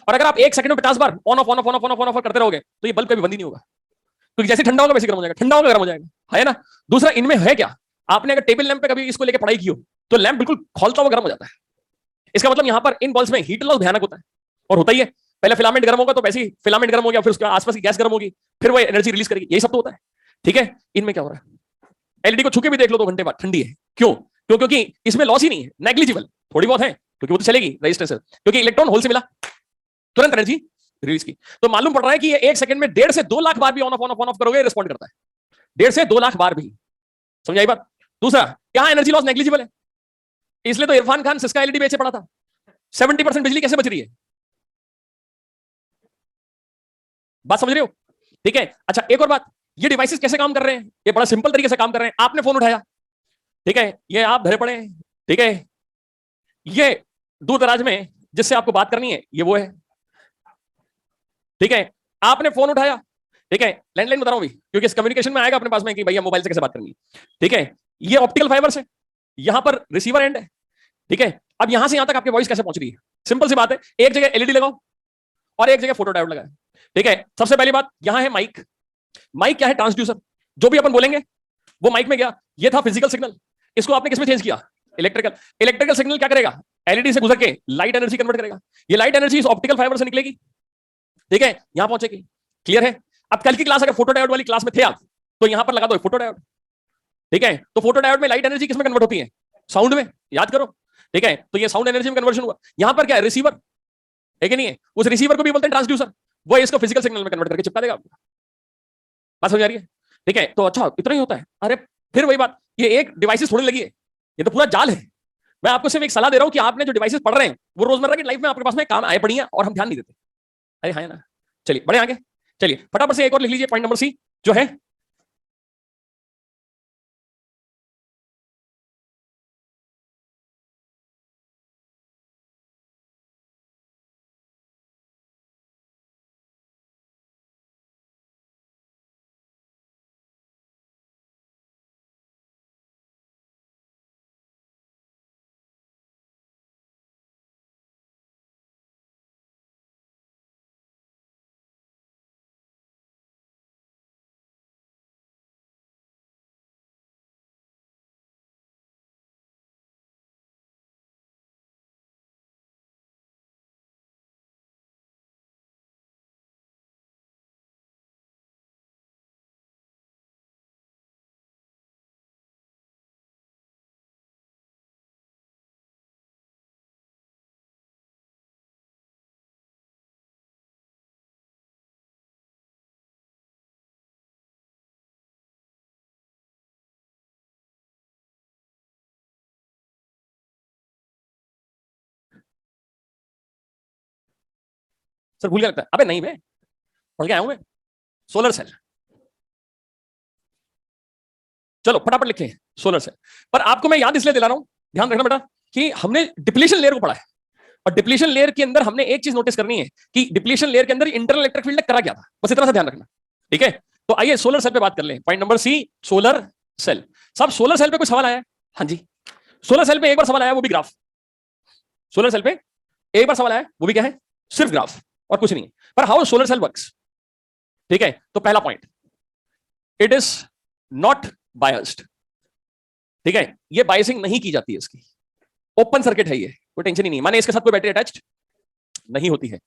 और अगर आप 1 सेकंड में 50 बार on off on off on off on off करते रहोगे तो ये बल्ब कभी बंद ही नहीं होगा, क्योंकि जैसे ठंडा होगा वैसे गर्म हो जाएगा, ठंडा होगा गर्म हो जाएगा, है ना? दूसरा, इनमें है क्या, आपने अगर टेबल लैंप पे कभी इसको लेके पढ़ाई की हो, तो लैंप बिल्कुल खोलता हुआ गर्म हो जाता है। इसका मतलब यहां पर इन बल्ब्स में हीट लॉस भयानक होता है, और होता ही है। पहले फिलामेंट गर्म होगा तो वैसे ही फिलामेंट गर्म हो गया, फिर उसके आसपास की गैस गर्म होगी, फिर वो एनर्जी रिलीज करेगी, यही सब तो होता है। ठीक है, इनमें क्या हो रहा है, एलईडी को छुके भी देख लो 2 घंटे बाद ठंडी है। क्यों? क्योंकि इसमें लॉस ही नहीं है, नेग्लिजिबल, थोड़ी बहुत है, क्योंकि वो तो चलेगी रेजिस्टेंस, क्योंकि इलेक्ट्रॉन होल से मिला, तुरंत एनर्जी रिलीज की। तो मालूम पड़ रहा है कि ये 1 सेकंड में 1.5 से 2 लाख बार भी ऑन ऑफ करोगे, रिस्पॉन्ड करता है 1.5 से 2 लाख बार भी। समझ आई बात? दूसरा, यहां एनर्जी लॉस नेग्लिजिबल है, इसलिए तो इरफान खान सिस्का एलईडी बेचे पड़ा था। 70% बिजली कैसे बच रही है? बात समझ रहे हो? ठीक है, अच्छा एक और बात, ये डिवाइसेस कैसे काम कर रहे हैं? ये बड़ा सिंपल तरीके से काम कर रहे हैं। आपने फोन उठाया, ठीक है, ये आप धरे पड़े हैं, ठीक है, ये दूर दराज में जिससे आपको बात करनी है ये वो है, ठीक है, आपने फोन उठाया, ठीक है, लैंडलाइन बता रहा हूं भी क्योंकि इस कम्युनिकेशन में आएगा अपने पास में कि भैया मोबाइल से कैसे बात करनी है, ठीक है, ये ऑप्टिकल फाइबर से, यहां पर रिसीवर एंड है, ठीक है। अब यहां से यहां तक आपकी वॉइस कैसे पहुंच रही है? सिंपल सी बात है, एक जगह एलईडी लगाओ और एक जगह फोटो डायोड लगाओ, ठीक है। सबसे पहली बात यहां है माइक। माइक क्या है? ट्रांसड्यूसर। जो भी अपन बोलेंगे वो माइक में गया। ये था फिजिकल सिग्नल, इसको आपने किसमें चेंज किया? इलेक्ट्रिकल। इलेक्ट्रिकल सिग्नल क्या करेगा? एलईडी से गुजर के लाइट एनर्जी कन्वर्ट करेगा। ये लाइट एनर्जी इस ऑप्टिकल फाइबर से निकलेगी, ठीक है, यहां पहुंचेगी। क्लियर है? अब कल की क्लास अगर फोटो डायोड वाली क्लास में थे आप, तो यहां पर लगा दो फोटो डायोड, ठीक है। तो फोटो डायोड में लाइट एनर्जी किसमें कन्वर्ट होती है? साउंड में, याद करो, ठीक है। तो ये साउंड एनर्जी में कन्वर्शन हुआ। यहां पर क्या है? रिसीवर है कि नहीं है? उस रिसीवर को भी बोलते हैं ट्रांसड्यूसर। वो इसको फिजिकल सिग्नल में कन्वर्ट करके चिपका देगा आपको। बात समझ आ रही है? ठीक है, तो अच्छा इतना ही होता है? अरे फिर वही बात, ये एक डिवाइसेस थोड़ी लगी है, ये तो पूरा जाल है। मैं आपको सिर्फ एक सलाह दे रहा हूं कि आपने जो डिवाइसेस पढ़ रहे हैं वो रोजमर्रा की लाइफ में आपके पास में काम आए पड़ी हैं और हम ध्यान नहीं देते। अरे हाँ ना, चलिए बढ़े आगे। चलिए फटाफट से एक और लिख लीजिए, पॉइंट नंबर सी जो है सर भूल गया लगता है। अबे नहीं, मैं पढ़ के आया हूं मैं। सोलर सेल, चलो फटाफट लिखें सोलर सेल। पर आपको मैं याद इसलिए दिला रहा हूं, ध्यान रखना बेटा, कि हमने डिप्लीशन लेयर को पढ़ा है और डिप्लीशन लेयर के अंदर हमने एक चीज नोटिस करनी है कि डिप्लीशन लेयर के अंदर इंटरनल इलेक्ट्रिक फील्ड करा क्या था, बस इतना सा ध्यान रखना, ठीक है। तो आइए सोलर सेल पे बात कर लें। Point number C, solar cell. सब सोलर सेल पे कुछ सवाल आया? हाँ जी, सोलर सेल पे एक बार सवाल आया, वो भी ग्राफ। सोलर सेल पे एक बार सवाल आया, वो भी क्या है? सिर्फ ग्राफ और कुछ नहीं। पर हाउ सोलर सेल वर्क्स, ठीक है। तो पहला point, it is not biased, ठीक है, ये बायसिंग नहीं की जाती है इसकी, ओपन सर्किट है ये, कोई टेंशन ही नहीं, माने इसके साथ कोई बैटरी अटैच्ड नहीं होती है।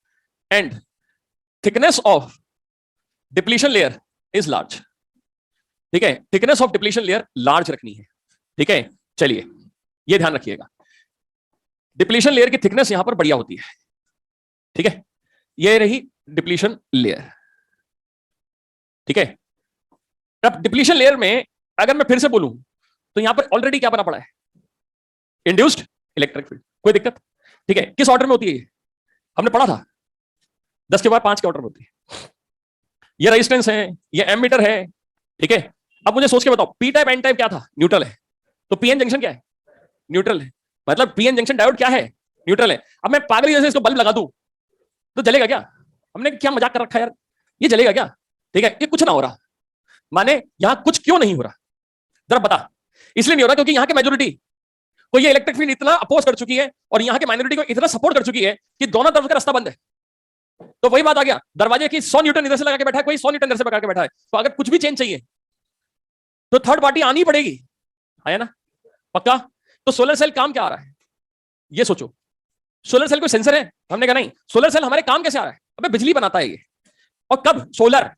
And thickness of depletion layer is large, ठीक है, thickness of depletion layer large रखनी है, ठीक है। चलिए ये ध्यान रखिएगा, डिप्लीशन लेयर की थिकनेस यहां पर बढ़िया होती है, ठीक है। ये रही डिप्लीशन लेयर, ठीक है। अब डिप्लीशन लेयर में अगर मैं फिर से बोलूं तो यहां पर ऑलरेडी क्या बना पड़ा है? Induced electric field. कोई दिक्कत? ठीक है, किस ऑर्डर में होती है ये? हमने पढ़ा था 10 के बाद 5 के ऑर्डर में होती है। ये रेजिस्टेंस है, ये एमीटर है, ठीक है। अब मुझे सोच के बताओ, पी टाइप एन टाइप क्या था? न्यूट्रल है। तो पीएन जंक्शन क्या है? न्यूट्रल है। मतलब पीएन जंक्शन डायोड क्या है? न्यूट्रल है। अब मैं पागल जैसे इसको बल्ब लगा दूं तो जलेगा क्या? हमने क्या मजाक कर रखा है यार, ये जलेगा क्या? ठीक है, ये कुछ ना हो रहा, माने यहां कुछ क्यों नहीं हो रहा? जरा बता। इसलिए नहीं हो रहा क्योंकि यहां की मेजोरिटी को ये इलेक्ट्रिक फील्ड इतना अपोज कर चुकी है और यहां की माइनॉरिटी को इतना सपोर्ट कर चुकी है कि दोनों तरफ का रास्ता बंद है। तो वही बात आ गया, दरवाजे की 100 न्यूटन इधर से लगा के बैठा है, कोई 100 न्यूटन इधर से लगा के बैठा है। तो अगर कुछ भी चेंज चाहिए तो थर्ड पार्टी आनी पड़ेगी, आया ना? पक्का? तो सोलर सेल काम क्या आ रहा है ये सोचो। सोलर सेल कोई सेंसर है? हमने कहा नहीं। सोलर सेल हमारे काम कैसे आ रहा है? अबे बिजली बनाता है ये। और कब? सोलर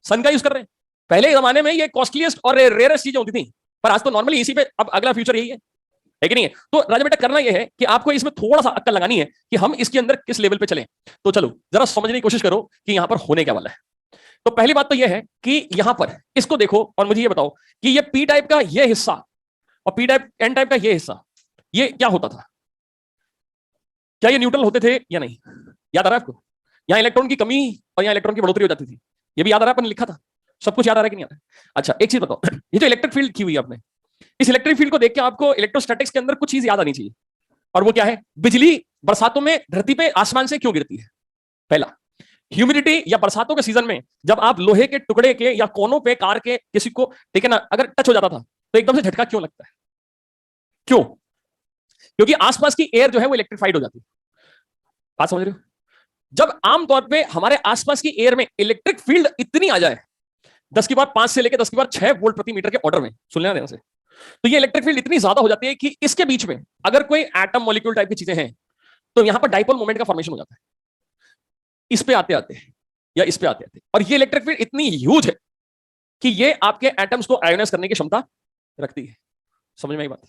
सन का यूज कर रहे हैं। पहले जमाने में ये कॉस्टलीस्ट और रेयरेस्ट चीजें होती थी, पर आज तो नॉर्मली इसी पे अब अगला फ्यूचर यही है कि नहीं है? तो राजा बेटा करना यह है कि आपको इसमें थोड़ा सा अक्ल लगानी है कि हम इसके अंदर किस लेवल पे चलें। तो चलो जरा समझने की कोशिश करो कि यहां पर होने क्या वाला है। तो पहली बात तो यह है कि यहां पर इसको देखो और मुझे ये बताओ कि ये पी टाइप का ये हिस्सा और पी टाइप एन टाइप का ये हिस्सा, ये क्या होता था? क्या ये न्यूट्रल होते थे या नहीं? याद आ रहा है आपको? यहां इलेक्ट्रॉन की कमी और यहां इलेक्ट्रॉन की बढ़ोतरी हो जाती थी, ये भी याद आ रहा है, अपन लिखा था। सब कुछ याद आ रहा है कि नहीं आ रहा है? अच्छा एक चीज बताओ, ये जो इलेक्ट्रिक फील्ड की हुई है आपने, इस इलेक्ट्रिक फील्ड को देख के आपको इलेक्ट्रोस्टैटिक्स के अंदर कुछ चीज याद आनी चाहिए, और वो क्या है? बिजली बरसातों में धरती पे आसमान से क्यों गिरती है? पहला, ह्यूमिडिटी या बरसातों के सीजन में जब आप लोहे के टुकड़े के या कोनों पे कार के किसी को, ठीक है ना, अगर टच हो जाता था तो एकदम से झटका क्यों लगता है? क्यों? क्योंकि आसपास की एयर जो है वो इलेक्ट्रिफाइड हो जाती है। बात समझ रहे हो? जब आमतौर पे हमारे आसपास की एयर में इलेक्ट्रिक फील्ड इतनी आ जाए 10 की पावर 5 से लेकर 10 की पावर 6 वोल्ट प्रति मीटर के ऑर्डर में, सुन लेना ध्यान से, तो ये इलेक्ट्रिक फील्ड इतनी ज्यादा हो जाती है कि इसके बीच में अगर कोई एटम मॉलिक्यूल टाइप की चीजें हैं तो यहां पर डाइपोल मोमेंट का फॉर्मेशन हो जाता है, इस पे आते आते या इस पे आते आते, और ये इलेक्ट्रिक फील्ड इतनी ह्यूज है कि ये आपके एटम्स को आयोनाइज करने की क्षमता रखती है। समझ में आई बात?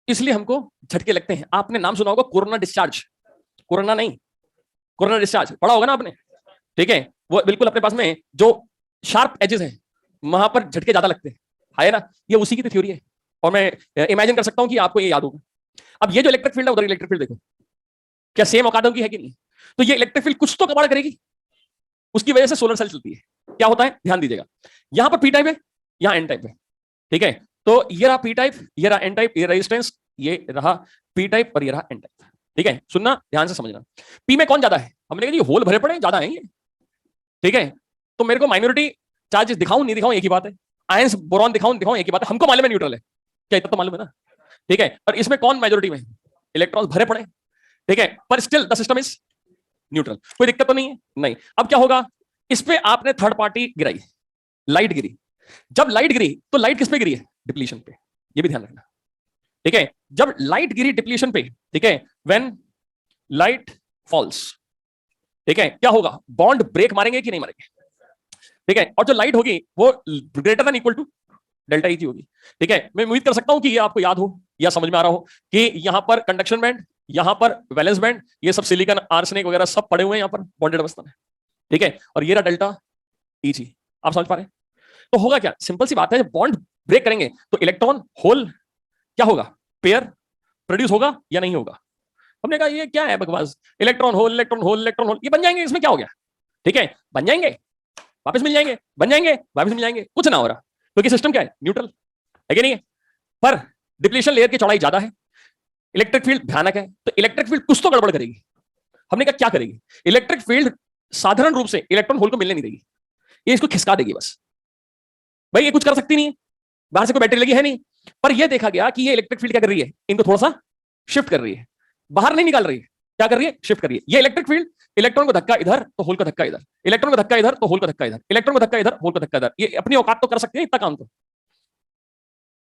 इसलिए हमको झटके लगते हैं। आपने नाम सुना होगा कोरोना डिस्चार्ज, कोरोना नहीं, कोरोना डिस्चार्ज पढ़ा होगा ना आपने, ठीक है? वो बिल्कुल अपने पास में जो शार्प एजेस हैं वहां पर झटके ज्यादा लगते हैं, है ना? ये उसी की थ्योरी है, और मैं इमेजिन कर सकता हूं कि आपको ये याद होगा। अब ये जो इलेक्ट्रिक फील्ड है, उधर इलेक्ट्रिक फील्ड देखो, क्या सेम औकातों की है कि नहीं? तो ये इलेक्ट्रिक फील्ड कुछ तो कमाल करेगी, उसकी वजह से सोलर सेल चलती है। क्या होता है ध्यान दीजिएगा, यहां पर पी टाइप है, यहां एन टाइप है, ठीक है? तो ये रहा पी टाइप, ये रहा एन टाइप, ये रेजिस्टेंस, ये रहा पी टाइप और ये रहा एन टाइप, ठीक है? सुनना ध्यान से समझना, पी में कौन ज्यादा है? हमने कहा जी होल भरे पड़े ज्यादा है ये, ठीक है? तो मेरे को माइनॉरिटी चार्जेस दिखाऊं नहीं दिखाऊं एक ही बात है, आयंस बोरॉन दिखाऊं दिखाऊं एक ही बात है, हमको मालूम है न्यूट्रल है, क्या इतना तो मालूम है ना, ठीक है? और इसमें कौन मेजोरिटी में? इलेक्ट्रॉन्स भरे पड़े, ठीक है? पर still the system is neutral, कोई दिक्कत तो नहीं है? नहीं। अब क्या होगा, इस पे आपने थर्ड पार्टी गिराई, लाइट गिरी। जब लाइट गिरी तो लाइट किस पे गिरी है? डिप्लीशन पे, ये भी ध्यान रखना, ठीक है? जब लाइट गिरी डिप्लीशन पे, ठीक है, व्हेन लाइट फॉल्स, ठीक है, क्या होगा? बॉन्ड ब्रेक मारेंगे कि नहीं मारेंगे? ठीक है? और जो लाइट होगी वो greater than equal to delta E की होगी, ठीक है? मैं उम्मीद कर सकता हूं कि ये आपको याद हो या समझ में आ रहा हो कि यहां पर कंडक्शन बैंड, यहां पर वैलेंस बैंड, ये सब सिलिकॉन आर्सेनिक वगैरह सब पड़े हुए हैं यहां पर बॉन्डेड अवस्था में, ठीक है? और ये रहा डेल्टा ई जी। आप समझ पा रहे हैं? तो होगा क्या? सिंपल सी बात है, जब बॉन्ड ब्रेक करेंगे तो इलेक्ट्रॉन होल क्या होगा? पेयर प्रोड्यूस होगा या नहीं होगा? हमने कहा ये क्या है बकवास, electron hole electron hole electron hole, ये बन जाएंगे, इसमें क्या हो गया? ठीक है, बन जाएंगे, वापस मिल जाएंगे, बन जाएंगे, वापस मिल जाएंगे, कुछ ना हो रहा, क्योंकि सिस्टम क्या है? न्यूट्रल है कि नहीं है? पर डिप्लीशन लेयर की चौड़ाई ज्यादा है, इलेक्ट्रिक फील्ड भयानक है, तो इलेक्ट्रिक फील्ड कुछ तो गड़बड़ करेगी। हमने कहा क्या करेगी? इलेक्ट्रिक फील्ड साधारण रूप से इलेक्ट्रॉन होल को मिलने नहीं देगी, ये इसको खिसका देगी बस। भाई ये कुछ कर सकती नहीं है, बाहर से कोई बैटरी लगी है नहीं, पर यह देखा गया कि ये इलेक्ट्रिक फील्ड क्या कर रही है? इनको थोड़ा सा शिफ्ट कर रही है, बाहर नहीं निकाल रही है, क्या कर रही है? शिफ्ट कर रही है। ये इलेक्ट्रिक फील्ड इलेक्ट्रॉन को धक्का इधर तो होल का धक्का इधर, इलेक्ट्रॉन को धक्का इधर तो होल का धक्का इधर, इलेक्ट्रॉन को धक्का इधर होल का धक्का इधर, ये अपनी औकात तो कर सकते हैं इतना काम तो,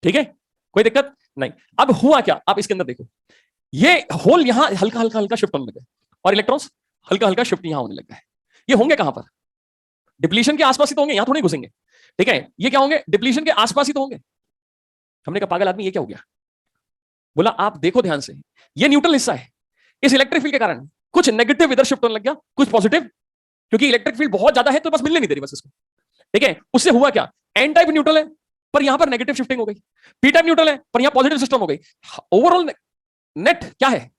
ठीक है? कोई दिक्कत नहीं। अब हुआ क्या, आप इसके अंदर देखो, ये होल यहां हल्का हल्का हल्का शिफ्ट होने लगे और इलेक्ट्रॉन्स हल्का हल्का शिफ्ट यहां होने लग गए। ये होंगे कहां पर? डिप्लीशन के आसपास ही तो होंगे, यहां थोड़ी घुसेंगे, ठीक है? ये क्या होंगे? डिप्लीशन के आसपास ही तो होंगे। हमने कहा पागल आदमी ये क्या हो गया? बोला आप देखो ध्यान से, ये न्यूट्रल हिस्सा है, इस इलेक्ट्रिक फील्ड के कारण कुछ नेगेटिव इधर शिफ्ट होने लग गया, कुछ पॉजिटिव, क्योंकि इलेक्ट्रिक फील्ड बहुत ज्यादा है तो बस मिलने नहीं दे रही बस इसको, ठीक है? उससे हुआ क्या? एन टाइप न्यूट्रल है पर यहां पर नेगेटिव शिफ्टिंग हो गई, पी टाइप न्यूट्रल है पर यहां पॉजिटिव सिस्टम हो गई। ओवरऑल नेट क्या है?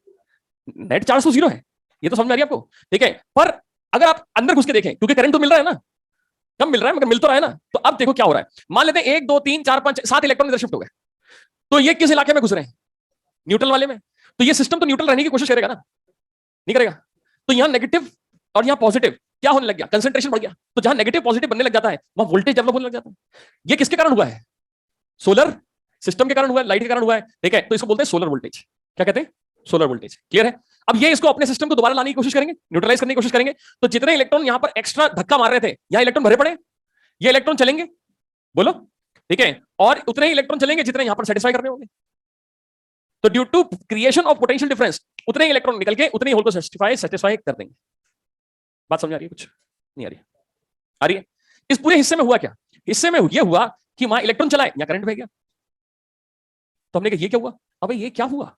नेट चार्ज तो जीरो है, ये तो समझ में आ रही है आपको, ठीक है? पर अगर आप अंदर घुस के देखें, क्योंकि करंट तो मिल रहा है ना, कम मिल रहा है मगर मिल तो रहा है ना, तो अब देखो क्या हो रहा है। मान लेते हैं 1 2 3 4 5 7 इलेक्ट्रॉन इधर शिफ्ट हो गए, तो ये किस इलाके में घुस रहे हैं? न्यूट्रल वाले में। तो ये सिस्टम तो न्यूट्रल रहने की कोशिश करेगा ना, नहीं करेगा? तो यहां नेगेटिव और यहां पॉजिटिव क्या होने लग गया? कंसंट्रेशन बढ़ गया, तो जहां नेगेटिव पॉजिटिव बनने लग जाता है वहां वोल्टेज डेवलप होने लग जाता है। ये किसके कारण हुआ है? सोलर सिस्टम के कारण हुआ है, लाइट के कारण हुआ है, ठीक है? तो इसको बोलते हैं सोलर वोल्टेज। क्या कहते हैं? Solar voltage. क्लियर है? अब ये इसको अपने सिस्टम को दोबारा लाने की कोशिश करेंगे, न्यूट्रलाइज करने की कोशिश करेंगे, तो जितने इलेक्ट्रॉन यहां पर एक्स्ट्रा धक्का मार रहे थे, यहां इलेक्ट्रॉन भरे पड़े, ये इलेक्ट्रॉन चलेंगे, बोलो, ठीक है? और उतने ही इलेक्ट्रॉन चलेंगे जितने यहां पर सेटिस्फाई करने होंगे। तो due to creation of potential difference उतने ही इलेक्ट्रॉन निकल के उतने ही होल को सेटिस्फाई कर देंगे। बात समझ आ रही है? कुछ नहीं आ रही? आ रही है? इस पूरे हिस्से में हुआ क्या? हिस्से में यह हुआ कि वहां इलेक्ट्रॉन चलाए, यहां करंट बह गया। तो हमने कहा ये क्या हुआ? अबे ये क्या हुआ?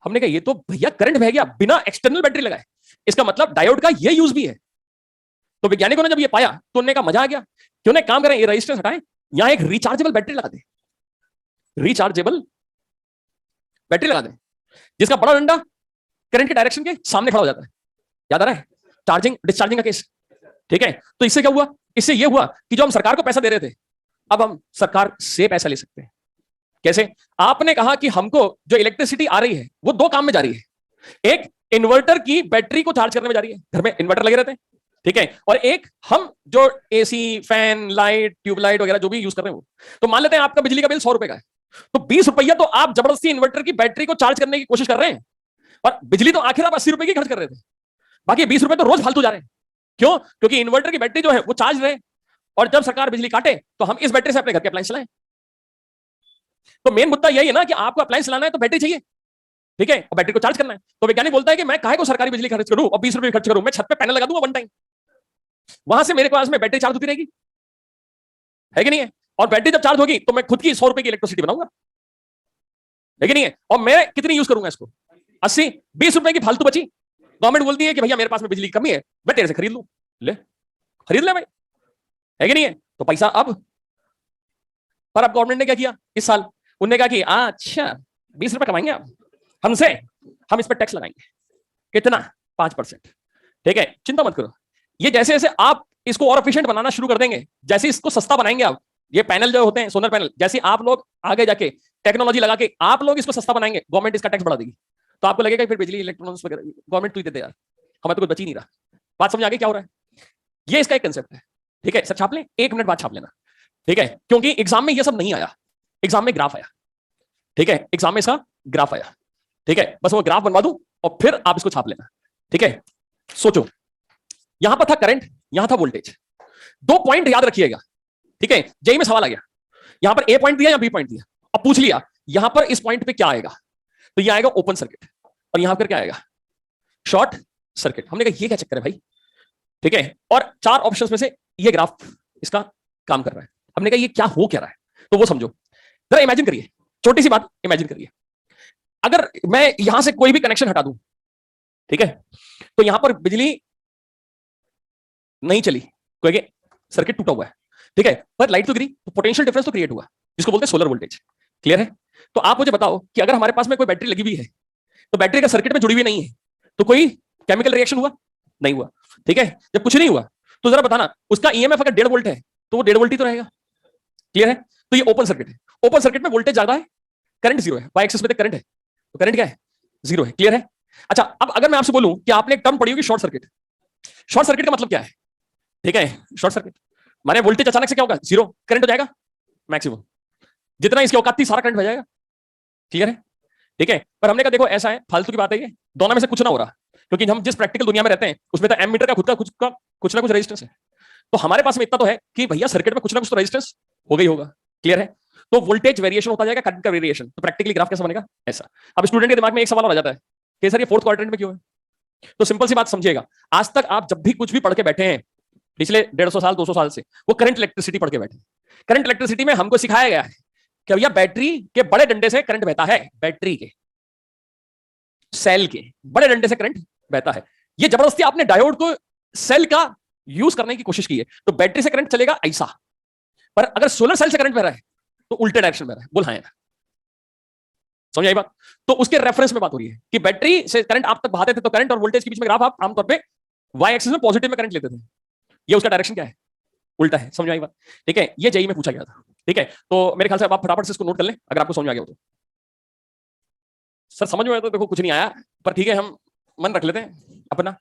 हमने कहा ये तो भैया करंट बह गया बिना एक्सटर्नल बैटरी लगाए, इसका मतलब डायोड का ये यूज भी है। तो वैज्ञानिकों ने जब ये पाया तो उन्होंने कहा मजा आ गया, क्यों ना काम करें, ये रेजिस्टेंस हटाएं, यहां एक रिचार्जेबल बैटरी लगा दें, रिचार्जेबल बैटरी लगा दें, जिसका बड़ा डंडा करंट के डायरेक्शन के सामने खड़ा हो जाता है। याद आ रहा है चार्जिंग डिस्चार्जिंग का केस? ठीक है, तो इससे क्या हुआ, इससे ये हुआ कि जो हम सरकार को पैसा दे रहे थे, अब हम सरकार से पैसा ले सकते हैं। कैसे? आपने कहा कि हमको जो इलेक्ट्रिसिटी आ रही है वो दो काम में जा रही है। एक, इन्वर्टर की बैटरी को चार्ज करने में जा रही है, घर में इन्वर्टर लगे रहते हैं, ठीक है, और एक हम जो एसी, फैन, लाइट, ट्यूबलाइट वगैरह जो भी यूज कर रहे हैं वो। तो मान लेते हैं आपका बिजली का बिल 100 रुपए का है, तो 20 रुपया तो आप जबरदस्ती इन्वर्टर की बैटरी को चार्ज करने की कोशिश कर रहे हैं, और बिजली तो आखिर आप 80 रुपए की खर्च कर रहे थे, बाकी 20 रुपए तो रोज फालतू जा रहे हैं। क्यों? क्योंकि इन्वर्टर की बैटरी जो है वो चार्ज रहे, और जब सरकार बिजली काटे तो हम इस बैटरी से अपने घर के अप्लायंस चलाएं। तो मेन मुद्दा यही है ना कि आपको अप्लायंस चलाना है तो बैटरी चाहिए, ठीक है, और बैटरी को चार्ज करना है। तो वैज्ञानिक बोलता है कि मैं काहे को सरकारी बिजली खर्च करूं और 20 रुपए खर्च करूं, मैं छत पे पैनल लगा दूंगा वन टाइम, वहां से मेरे पास में बैटरी चार्ज होती रहेगी, है कि नहीं है? और बैटरी जब चार्ज होगी तो मैं खुद की 100 रुपए की इलेक्ट्रिसिटी बनाऊंगा, है कि नहीं है? और मैं कितनी यूज करूंगा इसको? 80, 20 रुपए की फालतू बची, गवर्नमेंट बोलती है कि भैया मेरे पास में बिजली की कमी है, मैं तेरे से खरीद लूं, ले खरीद ले भाई, है कि नहीं है? तो पैसा अब, पर अब गवर्नमेंट ने क्या किया इस साल, उन्होंने कहा कि अच्छा 20 रुपए कमाएंगे आप हमसे, हम इस पर टैक्स लगाएंगे, कितना? 5%, ठीक है, चिंता मत करो। ये जैसे जैसे आप इसको और एफिशिएंट बनाना शुरू कर देंगे, जैसे इसको सस्ता बनाएंगे आप, ये पैनल जो होते हैं सोलर पैनल, जैसे आप लोग आगे जाके टेक्नोलॉजी लगा के आप लोग इसको सस्ता बनाएंगे, गवर्नमेंट इसका टैक्स बढ़ा देगी, तो आपको लगेगा फिर बिजली इलेक्ट्रॉनिक्स वगैरह गवर्नमेंट तो ही देते यार, हमें तो कुछ बची नहीं रहा। बात समझ आ गई क्या हो रहा है? ये इसका एक कंसेप्ट है, ठीक है सर, छाप लें, 1 मिनट बाद छाप लेना, ठीक है, क्योंकि एग्जाम में ये सब नहीं आया, एग्जाम में ग्राफ आया, ठीक है, एग्जाम में इसका ग्राफ आया, ठीक है, बस वो ग्राफ बनवा दूं और फिर आप इसको छाप लेना, ठीक है। सोचो, यहां पर था करंट, यहां था वोल्टेज, 2 पॉइंट याद रखिएगा, ठीक है, जेई में सवाल आ गया, यहां पर ए पॉइंट दिया या बी पॉइंट दिया, अब पूछ लिया यहां पर इस पॉइंट पे क्या आएगा, तो यह आएगा ओपन सर्किट, और यहां पर क्या आएगा? Short circuit. हमने कहा ये क्या चक्कर है भाई, ठीक है, और 4 ऑप्शंस में से ये ग्राफ इसका काम कर रहा है, हमने कहा ये क्या हो क्या रहा है, तो वो समझो, जरा इमेजिन करिए, छोटी सी बात इमेजिन करिए, अगर मैं यहां से कोई भी कनेक्शन हटा दूं, ठीक है, तो यहां पर बिजली नहीं चली क्योंकि सर्किट टूटा हुआ है, ठीक है, पर लाइट तो गिरी, तो पोटेंशियल डिफरेंस तो क्रिएट हुआ, जिसको बोलते हैं सोलर वोल्टेज। क्लियर है? तो आप मुझे बताओ कि अगर हमारे पास में कोई बैटरी लगी हुई है, तो बैटरी का सर्किट में जुड़ी हुई नहीं है, तो कोई केमिकल रिएक्शन हुआ? नहीं हुआ, ठीक है, जब कुछ नहीं हुआ तो जरा बताना उसका ईएमएफ अगर 1.5 वोल्ट है तो वो 1.5 वोल्ट ही तो रहेगा। क्लियर है? तो ये ओपन सर्किट है, ओपन सर्किट में वोल्टेज ज्यादा है, करंट जीरो है, वाई एक्सिस पे करंट है, तो करंट क्या है? जीरो है। क्लियर है? अच्छा, अब अगर मैं आपसे बोलूं कि आपने एक टर्म पढ़ी होगी शॉर्ट सर्किट, शॉर्ट सर्किट का मतलब क्या है? ठीक है, शॉर्ट सर्किट माने वोल्टेज अचानक से क्या होगा? जीरो, करंट हो जाएगा मैक्सिमम, जितना इसकी औकात थी सारा करंट हो जाएगा। क्लियर है? ठीक है, पर हमने कहा देखो ऐसा है, फालतू की बात है ये, दोनों में से कुछ ना हो रहा, क्योंकि हम जिस प्रैक्टिकल दुनिया में रहते हैं उसमें तो एमीटर का खुद का कुछ ना कुछ रेजिस्टेंस है, तो हमारे पास में इतना तो है कि भैया सर्किट में कुछ ना कुछ तो रेजिस्टेंस हो गई होगा। क्लियर है? तो वोल्टेज वेरिएशन होता जाएगा, करंट का वेरिएशन, तो प्रैक्टिकली ग्राफ कैसे बनेगा? ऐसा। अब स्टूडेंट के दिमाग में एक सवाल और आ जाता है कि सर ये फोर्थ क्वाड्रेंट में क्यों है? तो सिंपल सी बात समझिएगा, आज तक आप जब भी कुछ भी पढ़ के बैठे हैं पिछले 150 साल 200 साल से, वो करंट इलेक्ट्रिसिटी पढ़ के बैठे। करंट इलेक्ट्रिसिटी में हमको सिखाया गया है कि भैया बैटरी के बड़े डंडे से करंट बहता है, बैटरी के सेल के बड़े डंडे से करंट बहता है। ये जबरदस्ती आपने डायोड को सेल का यूज करने की कोशिश की है, तो बैटरी से करंट चलेगा ऐसा, पर अगर सोलर सेल से करंट बह रहा है तो उल्टे डायरेक्शन में रहा है। बोल हाँ यार, समझ आई बात? तो उसके रेफरेंस में बात हो रही है कि बैटरी से करंट आप तक बहाते थे, तो करंट और वोल्टेज के बीच में ग्राफ आप आमतौर पे वाई एक्सिस में पॉजिटिव में करंट लेते थे, ये उसका डायरेक्शन क्या है? उल्टा है। समझ आई बात? ठीक है, ये जेई में पूछा गया था। ठीक है, तो मेरे ख्याल से आप फटाफट से इसको नोट कर लें अगर आपको समझ में आ गया हो तो। सर समझ में आया तो देखो कुछ नहीं आया, पर ठीक है हम मन रख लेते हैं अपना।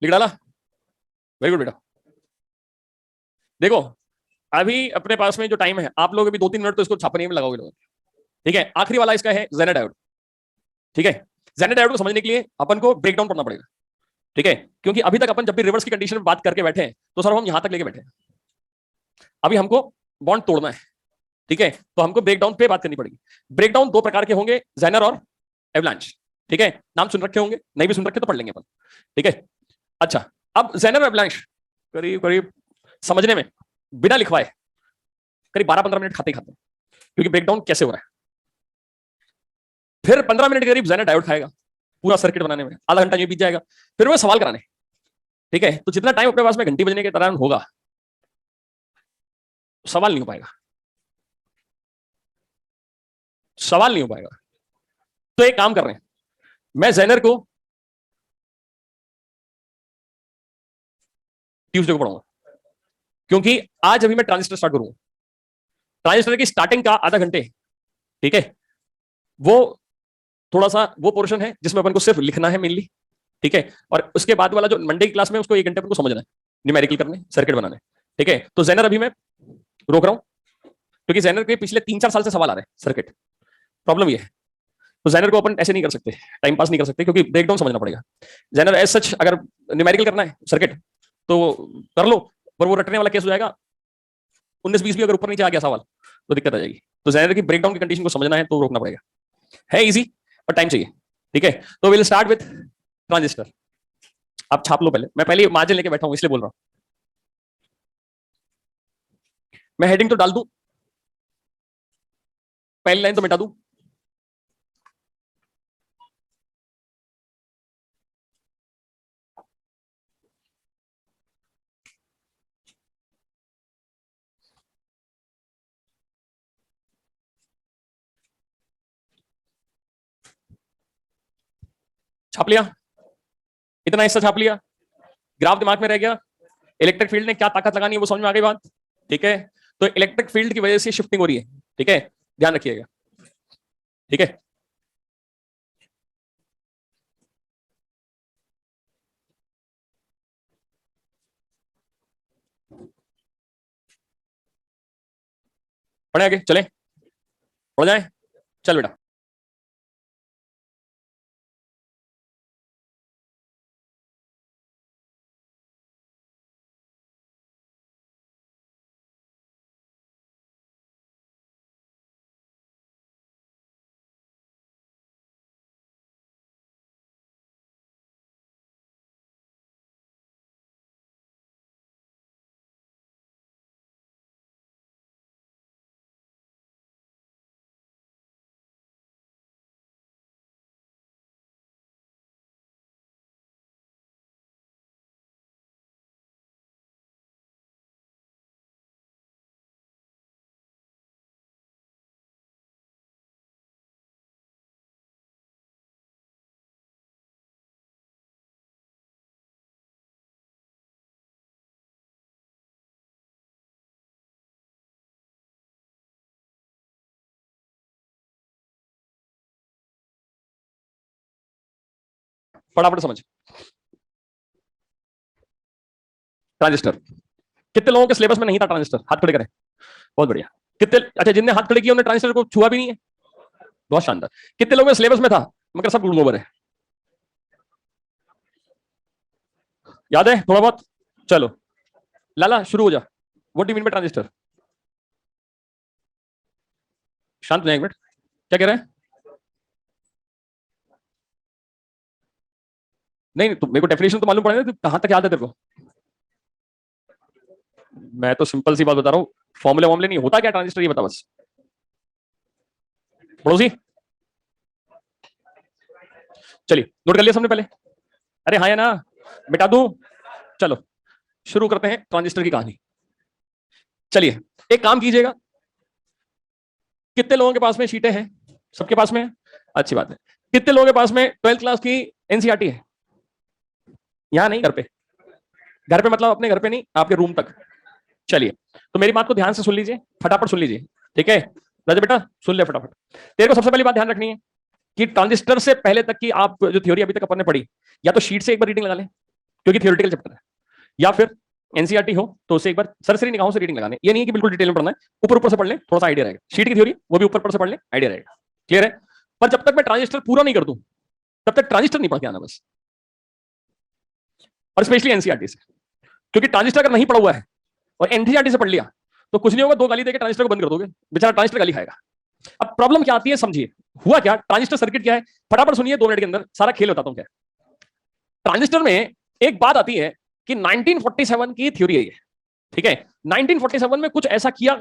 लिख डाला? वेरी गुड बेटा। देखो अभी अपने पास में जो टाइम है, आप लोग अभी 2-3 मिनट तो इसको छापने में लगाओगे लोग। ठीक है, आखिरी वाला इसका है जेनर डायोड। ठीक है, जेनर डायोड को समझने के लिए अपन को ब्रेक डाउन करना पड़ेगा। ठीक है, क्योंकि अभी तक अपन जब भी रिवर्स की कंडीशन में बात करके बैठे हैं तो सर हम यहां तक लेके बैठे हैं, अभी हमको बॉन्ड तोड़ना है। ठीक है, तो हमको ब्रेक डाउन पे बात करनी पड़ेगी। ब्रेक डाउन 2 प्रकार के होंगे, जेनर और एवलांच। ठीक है, नाम सुन रखे होंगे, नहीं भी सुन रखे तो पढ़ लेंगे अपन। ठीक है, अच्छा अब जेनर एवलांच करीब करीब समझने में बिना लिखवाए करीब 12-15 मिनट खाते खाते, क्योंकि ब्रेकडाउन कैसे हो रहा है। फिर 15 मिनट के करीब जेनर डायोड खाएगा, पूरा सर्किट बनाने में आधा घंटा ये बीत जाएगा, फिर वो सवाल कराने। ठीक है, तो जितना टाइम अपने पास में घंटी बजने के दौरान होगा, सवाल नहीं हो पाएगा, सवाल नहीं हो पाएगा। तो एक काम कर रहे हैं, मैं जेनर को ट्यूसडे को पढ़ाऊंगा, क्योंकि आज अभी मैं ट्रांजिस्टर स्टार्ट करूंगा। ट्रांजिस्टर की स्टार्टिंग का आधा घंटे, ठीक है, वो थोड़ा सा वो पोर्शन है जिसमें अपन को सिर्फ लिखना है मेनली। ठीक है, और उसके बाद वाला जो मंडे की क्लास में उसको 1 घंटे अपन को समझना है, न्यूमेरिकल करने, सर्किट बनाने। ठीक है, तो जेनर अभी मैं रोक रहा हूं, क्योंकि जेनर के पिछले 3-4 साल से सवाल आ रहे हैं सर्किट। प्रॉब्लम ये है, तो जेनर को अपन ऐसे नहीं कर सकते, टाइम पास नहीं कर सकते, क्योंकि ब्रेकडाउन समझना पड़ेगा। जेनर एज सच अगर न्यूमेरिकल करना है सर्किट तो कर लो, पर वो रटने वाला केस हो जाएगा। 19-20 भी अगर ऊपर नीचे आ गया सवाल तो दिक्कत आ जाएगी। तो जेनर की ब्रेकडाउन की कंडीशन को समझना है तो रोकना पड़ेगा। है इजी, पर टाइम चाहिए। ठीक है, तो विल स्टार्ट विथ ट्रांजिस्टर। आप छाप लो पहले, मैं पहले मार्जिन लेके बैठा हूं इसलिए बोल रहा हूं। मैं हेडिंग तो डाल दूं, पहली लाइन तो मिटा दूं। छाप लिया, इतना हिस्सा छाप लिया, ग्राफ दिमाग में रह गया। इलेक्ट्रिक फील्ड ने क्या ताकत लगानी है वो समझ में आ गई बात। ठीक है, तो इलेक्ट्रिक फील्ड की वजह से शिफ्टिंग हो रही है। ठीक है, ध्यान रखिएगा। ठीक है, पढ़े आगे चले, पढ़ जाए, चल बेटा। फटाफट समझ। ट्रांजिस्टर कितने लोगों के सिलेबस में नहीं था ट्रांजिस्टर? हाथ खड़े करें। बहुत बढ़िया। कितने, अच्छा जिनने हाथ खड़े किया उन्होंने ट्रांजिस्टर को छुआ भी नहीं है? बहुत शानदार। कितने लोगों के सिलेबस में था मगर सब गुड़ गोबर है? याद है थोड़ा बहुत? चलो लाला शुरू हो जा। What do mean by transistor? शांत हो जाए एक मिनट, क्या कह रहे हैं? नहीं नहीं, मेरे को डेफिनेशन तो मालूम पड़ेगा, कहां तक याद है तेरे को? मैं तो सिंपल सी बात बता रहा हूँ, फॉर्मूले वॉर्मूले नहीं होता क्या ट्रांजिस्टर, ये बता बस। पड़ोसी चलिए नोट कर लिया सबने पहले? अरे हाँ या ना, मिटा दूं? चलो शुरू करते हैं ट्रांजिस्टर की कहानी। चलिए एक काम कीजिएगा, कितने लोगों के पास में शीटें हैं? सबके पास में है, अच्छी बात है। कितने लोगों के पास में 12th क्लास की एनसीईआरटी है? यहां नहीं, घर पे। घर पे मतलब अपने घर पे नहीं, आपके रूम तक। चलिए, तो मेरी बात को ध्यान से सुन लीजिए, फटाफट सुन लीजिए। ठीक है राजा बेटा, सुन ले फटाफट। तेरे को सबसे पहली बात ध्यान रखनी है कि ट्रांजिस्टर से पहले तक की आप जो थ्योरी अभी तक अपन ने पढ़ी, या तो शीट से एक बार रीडिंग लगा लें क्योंकि थियोरेटिकल चैप्टर है, या फिर एनसीईआरटी हो तो उसे एक बार सरसरी निगाहों से रीडिंग लगाने। ये नहीं कि बिल्कुल डिटेल में पढ़ना है, ऊपर ऊपर से पढ़ लें, थोड़ा सा आइडिया रहेगा। शीट की थ्योरी वो भी ऊपर ऊपर से पढ़ लें, आइडिया रहेगा। क्लियर है? पर जब तक मैं ट्रांजिस्टर पूरा नहीं कर दूं तब तक ट्रांजिस्टर नहीं पढ़ के आना बस, और स्पेशली एनसीईआरटी से। क्योंकि ट्रांजिस्टर अगर नहीं पढ़ा हुआ है और एनसीईआरटी से पढ़ लिया तो कुछ नहीं होगा, 2 गाली देकर ट्रांजिस्टर को बंद कर दोगे, बेचारा ट्रांजिस्टर गाली खाएगा। अब प्रॉब्लम क्या आती है समझिए, हुआ क्या, ट्रांजिस्टर सर्किट क्या है, फटाफट सुनिए, 2 मिनट के अंदर सारा खेल बताता हूं क्या। ट्रांजिस्टर में एक बात आती है कि 1947 की थ्योरी है ये। ठीक है, 1947 में कुछ ऐसा किया